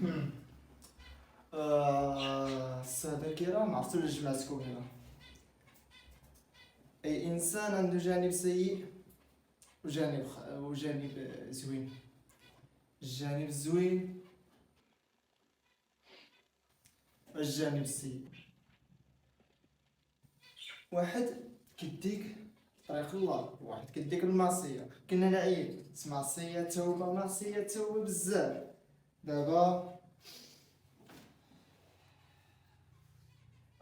مم. السادة الكرام، عرفتوا اللي جمعتكم هنا. أي إنسان عنده جانب سيء وجانب زوين. الجانب الزوين والجانب السيء. واحد كيديك طريق الله، واحد كيديك المعصية. كنا نعيد معصية توبة، معصية توبة بزاف. دابا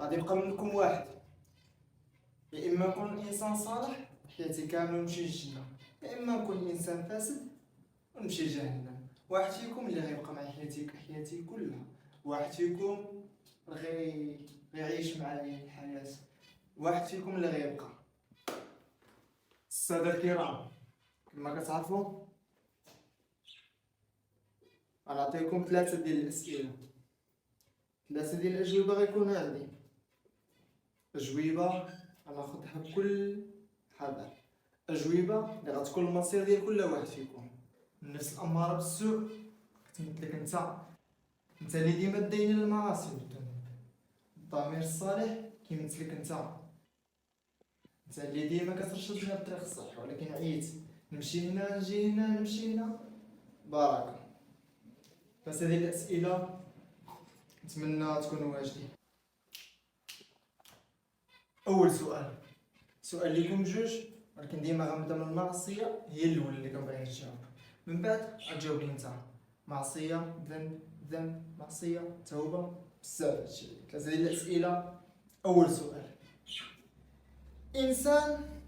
غادي يبقى منكم واحد، يا اما نكون انسان صالح حياتي كامله ونمشي للجنه، يا اما نكون انسان فاسد ونمشي لجهنم. واحد فيكم اللي غيبقى مع حياتي كلها، واحد فيكم غيعيش معايا الحياه، واحد فيكم اللي غيبقى. الساده الكرام، كما كتعرفوا غنعطيكم ثلاثه ديال الاسئله، ثلاثه ديال الاجوبه غيكونوا عندي. اجوبه غناخذها بكل حذر، اجوبه اللي غتكون المصير ديال كل واحد فيكم. النفس الاماره بالسوء كتمثلك انت اللي ديما داين المعاصي والذنوب. الضمير الصالح كيمثلك انت اللي ديما كترشدنا بالطريق الصح، ولكن عييت نمشي هنا نجي هنا نمشي هنا. بارك. بس هذه الاسئله نتمنى تكونوا واجدين. اول سؤال ليكم بجوج، ولكن ديما غنبدا من المعصيه، هي الاولى اللي كنبغي نجاوب، من بعد غتجاوبني انت. معصيه، ذنب، معصيه، توبه، بزاف هادشي. ثلاثه ديال الاسئله. اول سؤال، انسان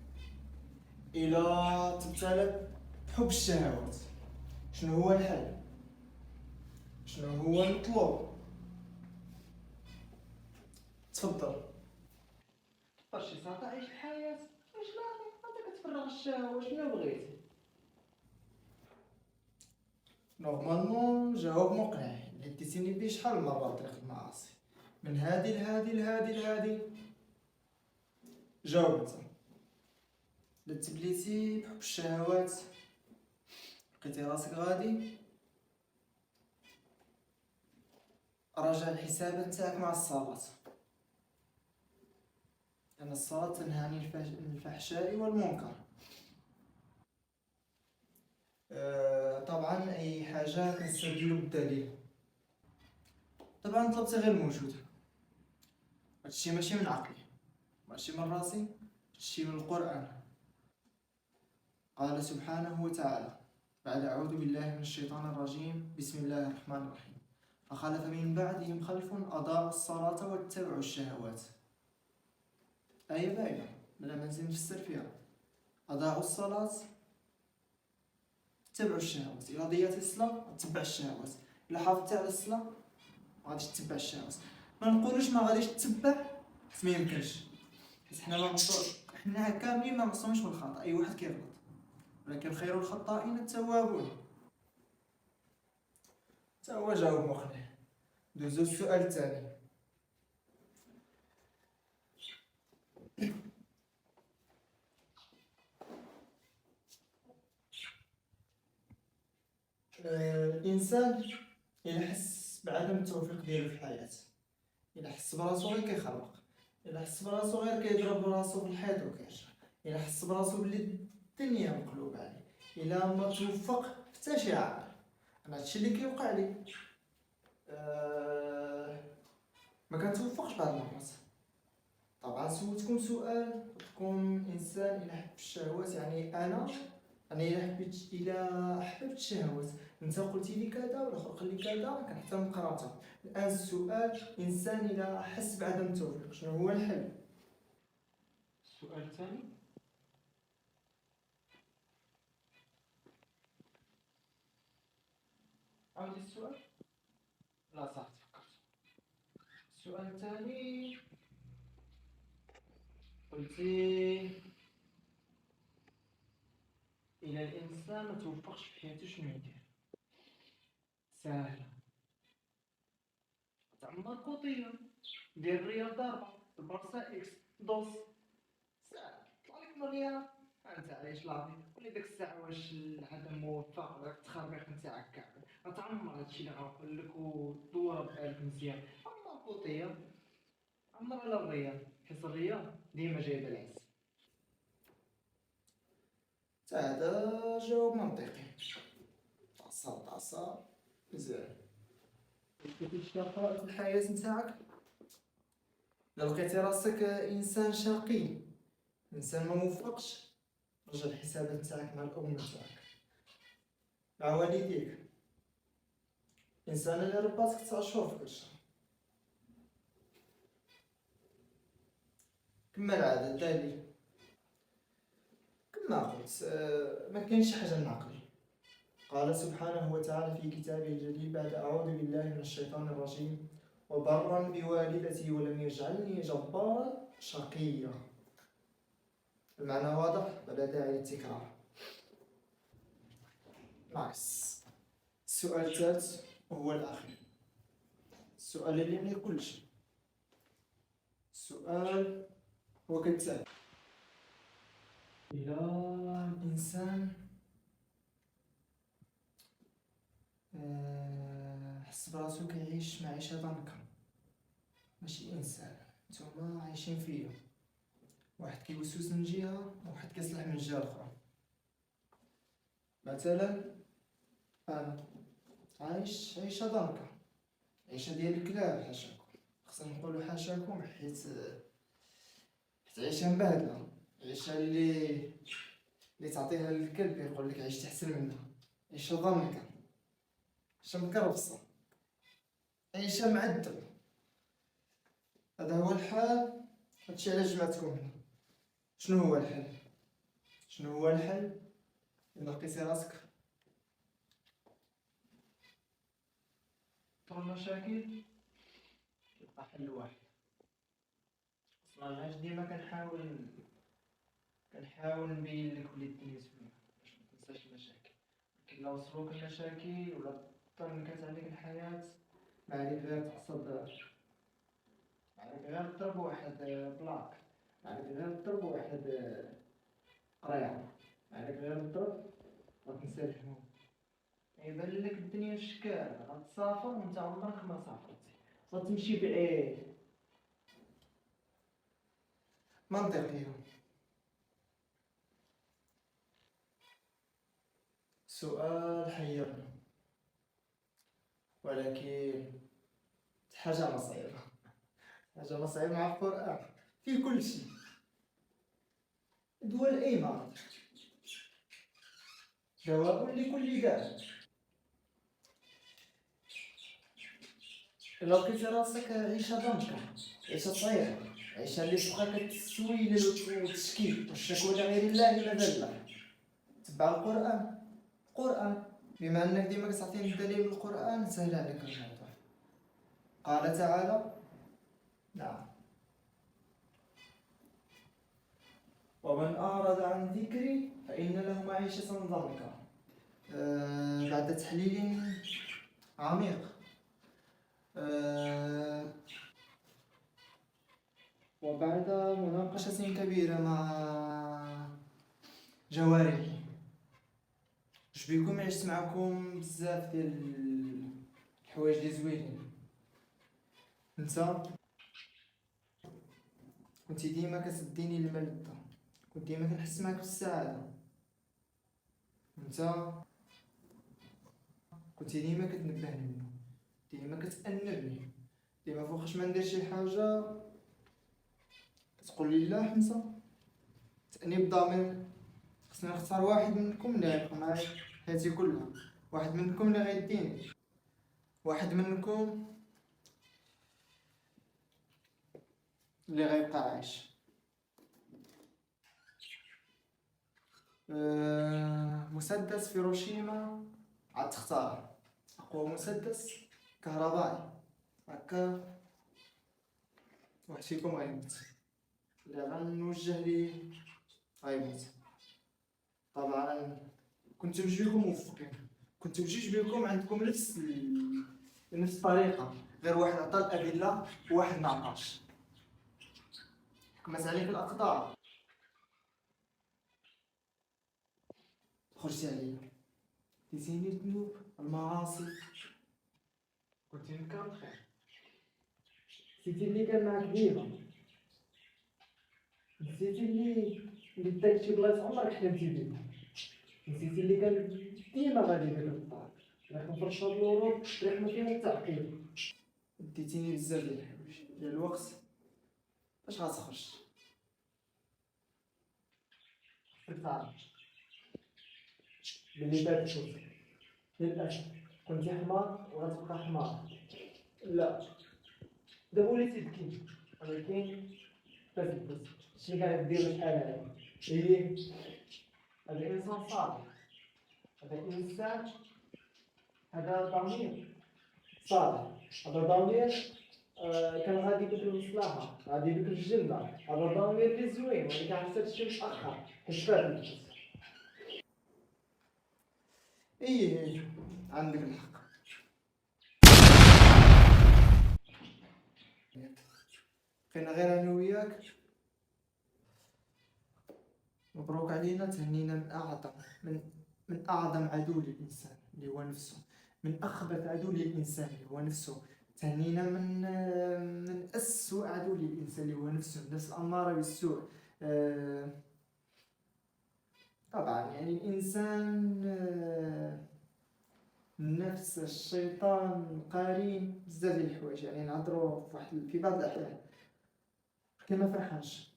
الى تبتلى بحب الشهوات، شنو هو الحل؟ شنو هو المطلوب؟ تفضل. اختار شي ساعه عيش الحياه، واش لا انت كتفرغ الشهوه، شنو بغيتي؟ نورمالمون جواب مقنع، اللي ديتيني بيه شحال من مره طريق المعاصي، من هادي لهادي لهادي لهادي. جاوب انت. الا تبليتي بحب الشهوات لقيتي راسك غادي، راجع الحساب نتاعك مع الصلاة، لأن الصلاة تنهى عن الفحشاء والمنكر. طبعا أي حاجة كنستدلو بالدليل. طبعا طلبتي غير موجودة، هادشي ماشي من عقلي، ماشي من راسي، هادشي من القرآن. قال سبحانه وتعالى بعد أعوذ بالله من الشيطان الرجيم، بسم الله الرحمن الرحيم، فخلف من بعدهم خلف أضاعوا الصلاة واتبعوا الشهوات. آية باينة بلا ما نزيد نفسر فيها. أضاعوا الصلاة اتبعوا الشهوات، إلا ضيعتي الصلاة تتبع الشهوات، إلا حافظتي على الصلاة ما غاديش تتبع الشهوات. ما نقولوش ما غاديش تتبع، ما يمكنش، حيت حنا ما معصومش، حنا كاملين ما معصومش من الخطأ، أي واحد كيغلط، ولكن خير الخطائين التوابون. تا هو جواب مقنع. دوزو السؤال الثاني. الانسان الا حس بعدم التوفيق ديالو في الحياه، الا حس براسو غير كيخربق، الا حس براسو غير كيضرب راسو في الحيط وكيرجع، الا حس براسو بلي الدنيا مقلوبه عليه، الا ما توفق حتى شي عامل. انا هادشي اللي كيوقع لي. ما كنتوفقش بعض المرات. طبعا سولتكم سؤال، قلتلكم انسان الى حب الشهوات، يعني انا الى حببت الشهوات، انت قلتي لي كذا والاخر قال لي كذا، كنحترم قراته. الان السؤال، انسان الى حس بعدم التوفيق شنو هو الحل؟ السؤال الثاني. عاودي السؤال. لا صح تفكرت. السؤال الثاني قلتي الى الانسان ما توفقش في حياته شنو يدير؟ ساهله، تعمر قوطيه، دير رياضه، البرصه اكس دوس، ساهل طلع لك مريض. انت عايش لاضي، ولي ديك الساعه واش العدم موفق ولا التخربيق نتاعك كامل غتعمر هادشي اللي غنقول لك حالك مزيان. اما القوطيه عمرها لا الريه، حيت الريه ديما جايبه العز. تا هذا جواب منطقي. طاسه طاسه مزيان. كنتي شاقة في الحياة نتاعك؟ إلا لقيتي راسك إنسان شقي، إنسان ما موفقش، رجع الحسابات نتاعك مع الأم نتاعك، مع والديك. إنسان اللي رباتك 9 شهور في كل شهر. كما العادة التالي، كما قلت ما كاينش حاجة نعقلي. قال سبحانه وتعالى في كتابه الجليل بعد أعوذ بالله من الشيطان الرجيم: وبرا بوالدتي ولم يجعلني جبارا شقيا. المعنى واضح ولا داعي للتكرار. نايس. السؤال الثالث وهو الأخير، السؤال اللي يعني كلشي. السؤال هو كالتالي: إلا الإنسان حس براسو كيعيش معيشة ضنكا، ماشي إنسان، نتوما عايشين فيا، واحد كيوسوس من جهة وواحد كيصلح من الجهة الأخرى. مثلا أنا عايش عيشة ضنكا، عيشة ديال الكلاب حاشاكم، خصنا نقولو حاشاكم حيت عيشة مبهدلة، عيشة اللي تعطيها للكلب يقولك عيشت أحسن منها، عيشة ضنكا، عيشة مكرفصة، عيشة معذبة. هذا هو الحال. هادشي علاش جمعتكم هنا. شنو هو الحل؟ شنو هو الحل؟ إلا لقيتي راسك طول المشاكل يبقى حل واحد. اصلا علاش ديما كنحاول نبين لك بلي الدنيا زوينه باش ما تنساش المشاكل. لكن لو وصلوك المشاكل ولا طنكت عليك الحياه، ما عليك غير تقصد، ما عليك غير تضرب واحد بلاك، ما عليك غير تضرب واحد قريعه، ما عليك غير تضرب وتنسى الهموم. يبان لك الدنيا شكال غتسافر وانت عمرك ما سافرتي، غتمشي بعيد. منطقية. سؤال حيرني، ولكن حاجة مصعبة، حاجة مصعبة مع القرآن في كل شيء. دول الإيمان دواء لكل داء. إلا لقيتي راسك عيشة ضنكا، عيشة صعيبة، عيشة اللي تبقى كتسويل والتشكيل والشكوى لغير الله مذلة، تبع القرآن. القرآن بما أنك ديما كتعطيني الدليل من القرآن سهل عليك الموضوع. قال تعالى: نعم: ومن أعرض عن ذكري فإن له معيشة ضنكا. بعد تحليل عميق وبعد مناقشة كبيرة مع جوارحي، واش بيكم عشت معكم بزاف ديال الحوايج اللي زوينين. انت كنتي ديما كتديني الملذة، كنت ديما كنحس معاك بالسعادة. انت كنتي ديما كتنبهني، ديما كتأنبني، ديما فوقاش ما ندير شي حاجة كتقول لي لا حمزة. تأنيب ضمير. خصني نختار واحد منكم اللي غيبقى معايا حياتي كلها، واحد منكم اللي غيديني، واحد منكم اللي غيبقى عايش. مسدس هيروشيما عاد تختار اقوى مسدس كهربائي هكا، واحد فيكم غيموت، اللي غنوجه ليه غيموت. طبعا كنتو بجوجكم موفقين، كنتو بجوج بيكم عندكم نفس الطريقة، غير واحد عطى الأدلة وواحد ما عطاش، حكمت عليك الأقدار، خرجتي عليا، ديتيني الذنوب المعاصي، قلتي نكر الخير. نسيتي اللي كان معاك ديما، نسيتي اللي داك شي بلايص عمرك حلمتي بيهم، نسيتي اللي كان ديما غادي بك للدار، ريح مفرشة بالورود، ريح ما فيها حتى عقيل. ديتيني بزاف ديال الحوايج ديال الوقت باش غتخرج. كنت عارف باللي داك الشوط للأسف كنتي حمار وغتبقى حمار. لا دابا وليتي ذكي، ولكن تثبت شنو كانت دير شحال هادي. إيه هذا إنسان صالح، هذا إنسان، هذا ضمير صالح، هذا ضمير كان غادي بك للمصلحة، غادي بك للجنة، هذا ضمير اللي زوين ولكن عرفتي هادشي متأخر حيت فات. ايه عندك الحق. بقينا غير انا وياك، مبروك علينا، تهنينا من اعظم عدو للانسان اللي هو نفسه، من اخبث عدو للانسان اللي هو نفسه، تهنينا من اسوء عدو للانسان اللي هو نفسه، النفس الاماره بالسوء. طبعا يعني الانسان، النفس، الشيطان، القرين، بزاف ديال الحوايج يعني نهضروا في بعض الاحيان ولكن ما فرحانش،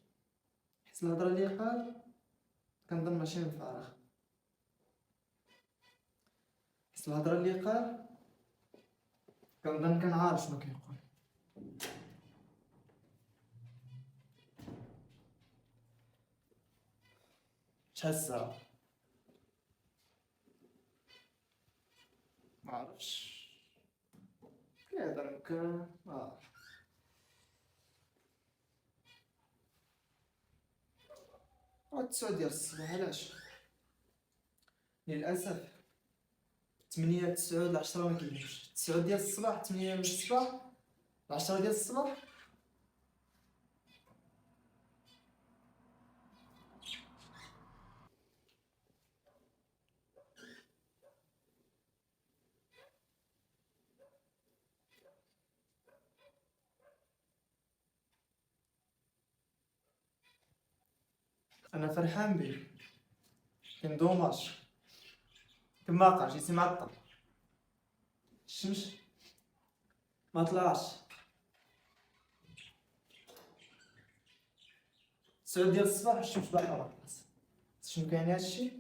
حيت الهضره اللي قال كنظن ماشي من فراغ، حيت الهضره اللي قال كنظن كان عارف شنو كيقول. شحال الساعه؟ ما عرفتش، كيهضر يمكن التسعة ديال الصباح. علاش؟ للاسف 8 9 ل 10 ما كاينش، 9 ديال الصباح 8 ديال الصباح 10 ديال الصباح. انا فرحان بيه، كان دوماج كما بقى جيتي معطل، الشمس ما طلعش، 9 ديال الصباح الشمس باقا. شنو كاين هادشي؟